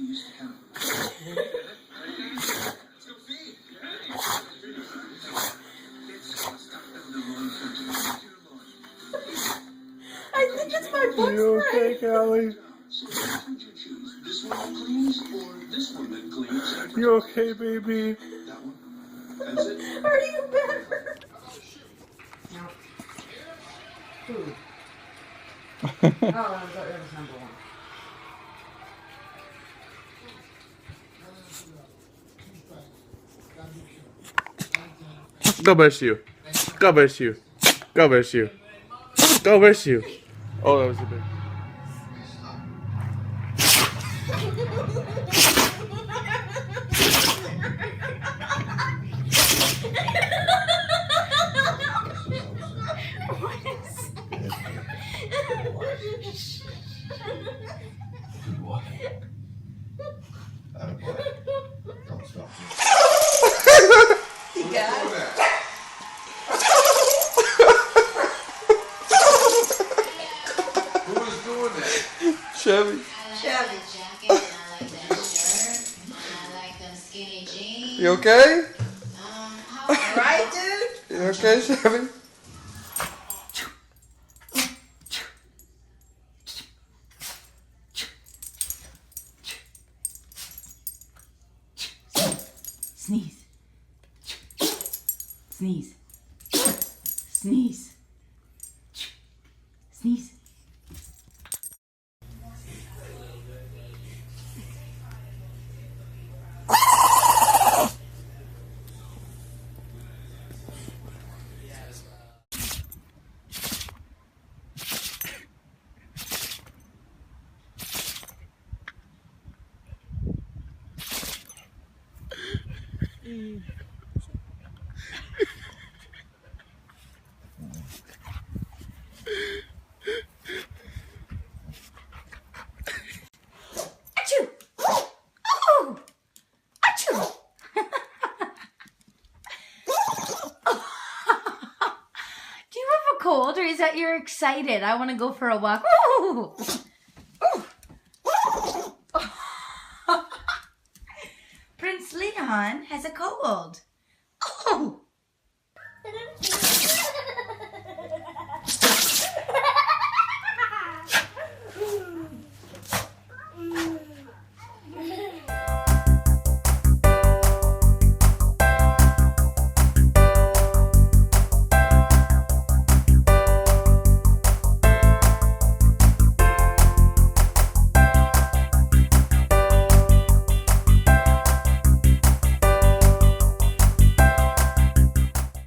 I think it's my book. You okay, Callie? You okay, baby? Are you better? No. Food. Oh, that was number one. God bless you. God bless you. God bless you. God bless you. Oh, that was a big. Chevy. You okay? Right, dude? You okay, Chevy? Sneeze. Sneeze. Sneeze. Sneeze. Achoo! Oh! Achoo! Do you have a cold, or is that you're excited? I want to go for a walk. Ooh! Ooh! Prince Leon has a cold.